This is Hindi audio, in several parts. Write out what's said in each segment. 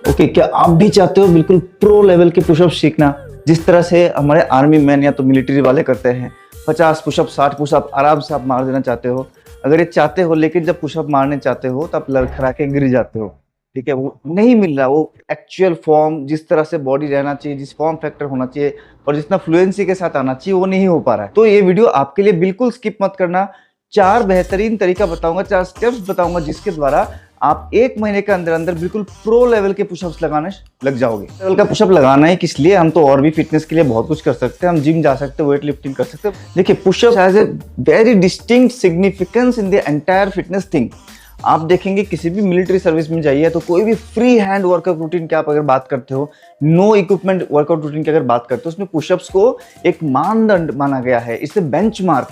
ओके, क्या आप भी चाहते हो बिल्कुल प्रो लेवल के पुशअप सीखना, जिस तरह से हमारे आर्मी मैन या तो मिलिट्री वाले करते हैं? 50 पुशअप 60 पुशअप आराम से आप मार देना चाहते हो। अगर ये चाहते हो, लेकिन जब पुशअप मारने चाहते हो तब लड़खड़ा के गिर जाते हो। ठीक है, वो नहीं मिल रहा, वो एक्चुअल फॉर्म जिस तरह से बॉडी रहना चाहिए, जिस फॉर्म फैक्टर होना चाहिए और जितना फ्लुएंसी के साथ आना चाहिए, वो नहीं हो पा रहा है। तो ये वीडियो आपके लिए बिल्कुल स्किप मत करना। 4 बेहतरीन तरीका बताऊंगा, 4 स्टेप्स बताऊंगा, जिसके द्वारा आप 1 महीने के अंदर अंदर बिल्कुल प्रो लेवल के पुशअप्स लगाने लग जाओगे। लेवल का पुशअप लगाना है किस लिए? हम तो और भी फिटनेस के लिए बहुत कुछ कर सकते हैं। हम जिम जा सकते हैं, वेट लिफ्टिंग कर सकते हैं। देखिए, pushup has a very distinct significance in the entire fitness thing. आप देखेंगे किसी भी मिलिट्री सर्विस में जाइए तो कोई भी फ्री हैंड वर्कआउट रूटीन की आप अगर बात करते हो, नो इक्विपमेंट वर्कआउट रूटीन की अगर बात करते हो, उसमें पुशअप्स को एक मानदंड माना गया है। इससे बेंचमार्क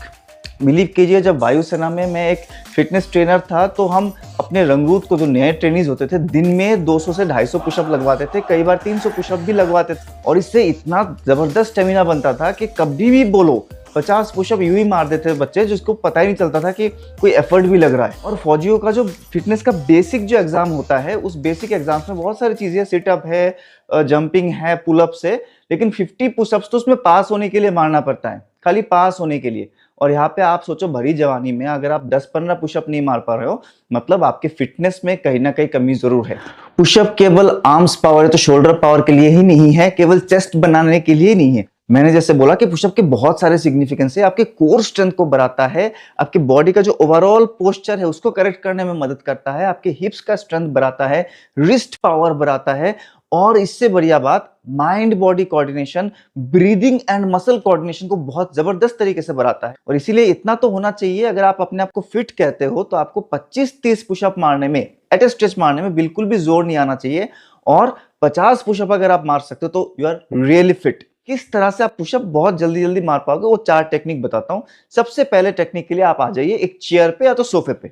बिलीव कीजिए, जब वायुसेना में मैं एक फिटनेस ट्रेनर था तो हम अपने रंगरूट को, जो नए ट्रेनीज होते थे, दिन में 200 से 250 पुशअप लगवाते थे, कई बार 300 पुशअप भी लगवाते थे। और इससे इतना जबरदस्त स्टेमिना बनता था कि कभी भी बोलो 50 पुशअप यूं ही मार देते थे बच्चे, जिसको पता ही नहीं चलता था कि कोई एफर्ट भी लग रहा है। और फौजियों का जो फिटनेस का बेसिक जो एग्जाम होता है, उस बेसिक एग्जाम्स में बहुत सारी चीजें, सिटअप है, जंपिंग है, पुलअप्स है, लेकिन 50 पुशअप्स तो उसमें पास होने के लिए मारना पड़ता है, खाली पास होने के लिए। और यहाँ पे आप सोचो, भरी जवानी में अगर आप 10-15 पुशअप नहीं मार पा रहे हो, मतलब आपके फिटनेस में कहीं ना कहीं कमी जरूर है। पुशअप केवल आर्म्स पावर है तो शोल्डर पावर के लिए ही नहीं है, केवल चेस्ट बनाने के लिए नहीं है। मैंने जैसे बोला कि पुशअप के बहुत सारे सिग्निफिकेंस है। आपके कोर स्ट्रेंथ को बढ़ाता है, आपके बॉडी का जो ओवरऑल पोस्चर है उसको करेक्ट करने में मदद करता है, आपके हिप्स का स्ट्रेंथ बढ़ाता है, रिस्ट पावर बढ़ाता है, और इससे बढ़िया बात, mind body coordination, breathing and muscle coordination को बहुत जबरदस्त तरीके से बढ़ाता है। और इसीलिए इतना तो होना चाहिए, अगर आप अपने आप को फिट कहते हो तो आपको 25-30 पुशअप मारने में, एट ए स्ट्रेच मारने में बिल्कुल भी जोर नहीं आना चाहिए। और 50 पुशअप अगर आप मार सकते हो तो यू आर रियली फिट। किस तरह से आप पुशअप बहुत जल्दी जल्दी मार पाओगे, वो 4 टेक्निक बताता हूं। सबसे पहले टेक्निक के लिए आप आ जाइए एक चेयर पे या तो सोफे पे।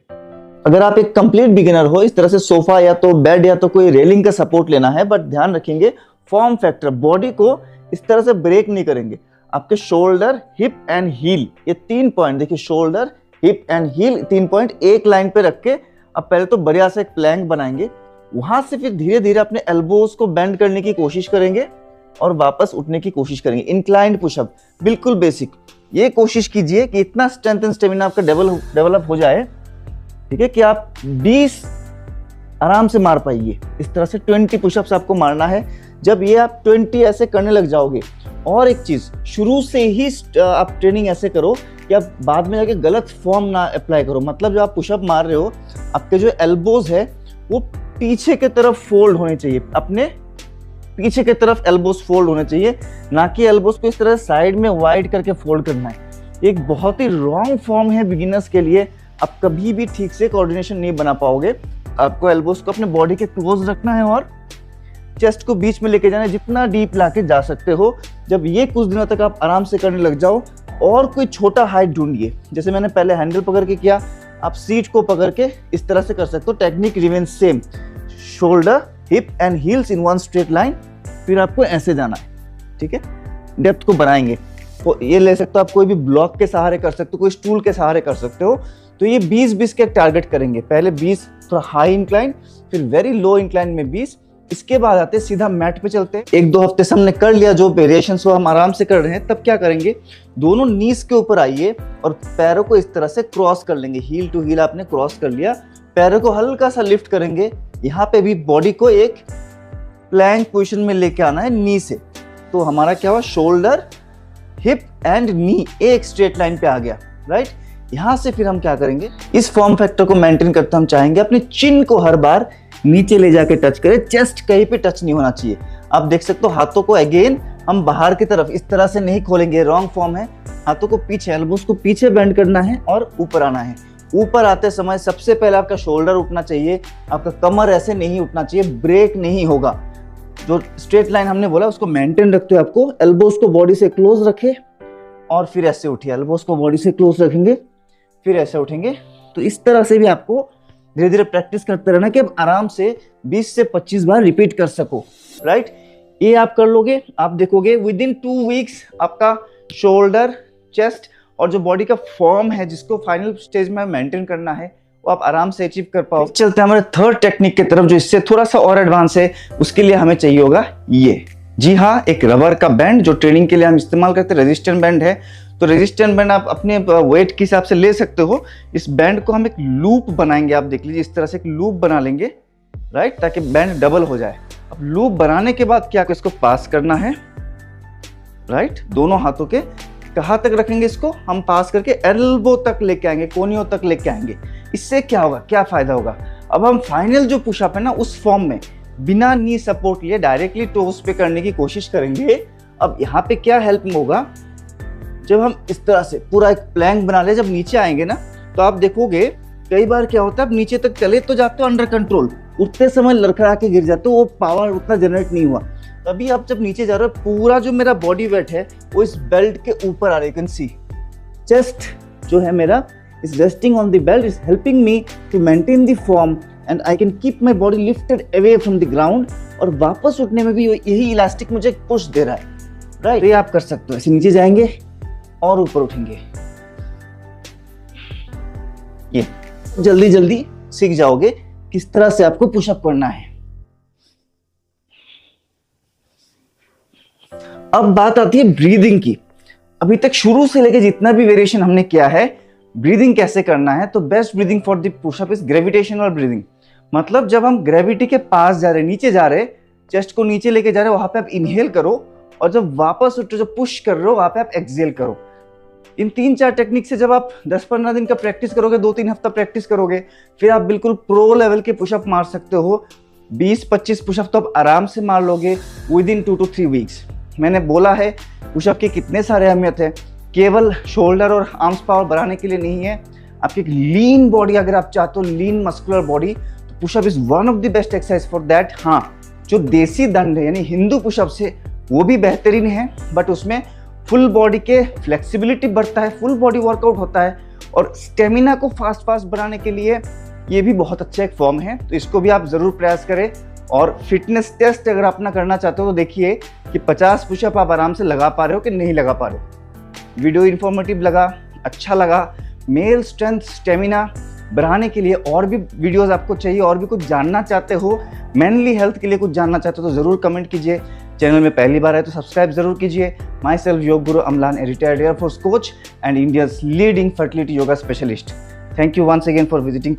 अगर आप एक कंप्लीट बिगिनर हो, इस तरह से सोफा या तो बेड या तो कोई रेलिंग का सपोर्ट लेना है, बट ध्यान रखेंगे फॉर्म फैक्टर, बॉडी को इस तरह से ब्रेक नहीं करेंगे। आपके शोल्डर, हिप एंड हील, ये 3 पॉइंट देखिए, shoulder, hip and heel 3 point एक लाइन पे रख के अब पहले तो बढ़िया से एक प्लैंक बनाएंगे। वहां से फिर धीरे धीरे अपने एल्बोज को बेंड करने की कोशिश करेंगे और वापस उठने की कोशिश करेंगे। इंक्लाइंड पुशअप, बिल्कुल बेसिक। ये कोशिश कीजिए कि इतना स्ट्रेंथ एंड स्टेमिना आपका डेवलप हो जाए, ठीक है, कि आप 20 आराम से मार पाइए। इस तरह से 20 पुशअप्स आपको मारना है। जब ये आप 20 ऐसे करने लग जाओगे, और एक चीज, शुरू से ही आप ट्रेनिंग ऐसे करो कि आप बाद में जाके गलत फॉर्म ना अप्लाई करो। मतलब जब आप पुशअप मार रहे हो, आपके जो एल्बोज है वो पीछे की तरफ फोल्ड होने चाहिए, अपने पीछे की तरफ एल्बोज फोल्ड होने चाहिए, ना कि एल्बोज को इस तरह साइड में वाइड करके फोल्ड करना है। एक बहुत ही रॉन्ग फॉर्म है बिगिनर्स के लिए। आप कभी भी ठीक से कोऑर्डिनेशन नहीं बना पाओगे। आपको एल्बोज को अपने बॉडी के क्लोज रखना है और चेस्ट को बीच में लेके जाना है, जितना डीप लाके जा सकते हो। जब ये कुछ दिनों तक आप आराम से करने लग जाओ, और कोई छोटा हाइट ढूंढिए। जैसे मैंने पहले हैंडल पकड़ के किया, आप सीट को पकड़ के इस तरह से कर सकते हो। Technique remain same, shoulder, hip and heels in one straight line. फिर आपको ऐसे जाना है, ठीक है। डेप्थ को बढ़ाएंगे तो ये ले सकते हो आप, कोई भी ब्लॉक के सहारे कर सकते हो, कोई स्टूल के सहारे कर सकते हो। तो ये 20-20 के टारगेट करेंगे। पहले 20 थोड़ा हाई इंक्लाइन, फिर वेरी लो इंक्लाइन में 20। इसके बाद आते सीधा मैट पे चलते हैं। 1-2 हफ्ते से हमने कर लिया, जो वेरिएशंस वो हम आराम से कर रहे हैं। तब क्या करेंगे, दोनों नीज के ऊपर आइए और पैरों को इस तरह से क्रॉस कर लेंगे। हील टू हील आपने क्रॉस कर लिया, पैरों को हल्का सा लिफ्ट करेंगे। यहाँ पे भी बॉडी को एक प्लैंक पोजिशन में लेके आना है नी से। तो हमारा क्या हुआ, शोल्डर, हिप एंड नी एक स्ट्रेट लाइन पे आ गया, राइट। यहां से फिर हम क्या करेंगे, इस फॉर्म फैक्टर को मेंटेन करते हम चाहेंगे अपने चिन को हर बार नीचे ले जाके टच करें। चेस्ट कहीं पे टच नहीं होना चाहिए। आप देख सकते हो हाथों को अगेन हम बाहर की तरफ इस तरह से नहीं खोलेंगे, रॉन्ग फॉर्म है। हाथों को पीछे, एल्बोस को पीछे बेंड करना है और ऊपर आना है। ऊपर आते समय सबसे पहले आपका शोल्डर उठना चाहिए, आपका कमर ऐसे नहीं उठना चाहिए, ब्रेक नहीं होगा। जो स्ट्रेट लाइन हमने बोला उसको मेंटेन रखते हो। आपको एल्बोस को बॉडी से क्लोज रखे और फिर ऐसे उठिए। एल्बोस को बॉडी से क्लोज रखेंगे, फिर ऐसे उठेंगे। तो इस तरह से भी आपको धीरे धीरे प्रैक्टिस करते रहना कि आप आराम से 20 से 25 बार रिपीट कर सको, राइट। ये आप कर लोगे, आप देखोगे विद इन 2 वीक्स आपका शोल्डर, चेस्ट और जो बॉडी का फॉर्म है, जिसको फाइनल स्टेज में मेंटेन करना है, वो आप आराम से अचीव कर पाओ। चलते हैं हमारे थर्ड टेक्निक की तरफ, जो इससे थोड़ा सा और एडवांस है। उसके लिए हमें चाहिए होगा ये, जी हाँ, एक रबर का बैंड जो ट्रेनिंग के लिए हम इस्तेमाल करते हैं, रेजिस्टेंट बैंड है। तो रेजिस्टेंट बैंड आप अपने वेट के हिसाब से ले सकते हो। इस बैंड को हम एक लूप बनाएंगे, आप देख लीजिए, इस तरह से एक लूप बना लेंगे, राइट, ताकि बैंड डबल हो जाए। अब लूप बनाने के बाद क्या, इसको पास करना है, राइट, दोनों हाथों के। कहाँ तक रखेंगे इसको, हम पास करके एल्बो तक लेके आएंगे, कोनियों तक लेके आएंगे। इससे क्या होगा, क्या फायदा होगा, अब हम फाइनल जो पुशअप है ना, उस फॉर्म में बिना नी सपोर्ट लिए डायरेक्टली टोस पे करने की कोशिश करेंगे। अब यहाँ पे क्या हेल्प होगा, जब हम इस तरह से पूरा एक प्लैंक बना ले, जब नीचे आएंगे ना, तो आप देखोगे कई बार क्या होता है, आप नीचे तक चले तो जाते हो अंडर कंट्रोल, उठते समय लड़खड़ा के गिर जाते हो, वो पावर उतना जनरेट नहीं हुआ। तभी आप जब नीचे जा रहे हो, पूरा जो मेरा बॉडी वेट है वो इस बेल्ट के ऊपर आ रहा है। यू कैन सी चेस्ट जो है मेरा is resting on the belt, is helping me to maintain the form and I can keep my body lifted away from the ground. और वापस उठने में भी यही इलास्टिक मुझे पुश दे रहा है, राइट। ये आप कर सकते हो, ऐसे नीचे जाएंगे और ऊपर उठेंगे। ये जल्दी जल्दी सीख जाओगे किस तरह से आपको पुशअप करना है। अब बात आती है ब्रीदिंग की। अभी तक शुरू से लेके जितना भी वेरिएशन हमने किया है, ब्रीदिंग कैसे करना है, तो best breathing for the pushup is gravitational breathing. मतलब जब हम ग्रेविटी के पास जा रहे, नीचे जा रहे, चेस्ट को नीचे लेके जा रहे, वहां पे आप इनहेल करो, और जब वापस उठ जो पुश कर रहे हो वहां पे आप एक्सहेल करो। इन 3-4 टेक्निक से जब आप 10-15 दिन का प्रैक्टिस करोगे, 2-3 हफ्ता प्रैक्टिस करोगे, फिर आप बिल्कुल प्रो लेवल के पुशअप मार सकते हो। 20-25 पुशअप तो आप आराम से मार लोगे विद इन 2 to 3 वीक्स। मैंने बोला है पुशअप के कितने सारे अहमियत है, केवल शोल्डर और आर्म्स पावर बढ़ाने के लिए नहीं है। आपकी एक लीन बॉडी अगर आप चाहते हो, लीन मस्कुलर बॉडी, तो pushup is one of the best exercise for that. हाँ, जो देसी दंड है यानी हिंदू पुशअप से, वो भी बेहतरीन है, बट उसमें फुल बॉडी के फ्लेक्सिबिलिटी बढ़ता है, फुल बॉडी वर्कआउट होता है, और स्टेमिना को फास्ट बनाने के लिए ये भी बहुत अच्छा एक फॉर्म है। तो इसको भी आप ज़रूर प्रयास करें। और फिटनेस टेस्ट अगर अपना करना चाहते हो तो देखिए कि 50 पुशअप आप आराम से लगा पा रहे हो कि नहीं लगा पा रहे हो। वीडियो इन्फॉर्मेटिव लगा, अच्छा लगा, मेल स्ट्रेंथ स्टेमिना बढ़ाने के लिए और भी वीडियोस आपको चाहिए, और भी कुछ जानना चाहते हो, मेनली हेल्थ के लिए कुछ जानना चाहते हो, तो ज़रूर कमेंट कीजिए। चैनल में पहली बार है तो सब्सक्राइब जरूर कीजिए। My self yoga guru Amlan, retired air force coach and India's leading fertility yoga specialist. Thank you once again for visiting.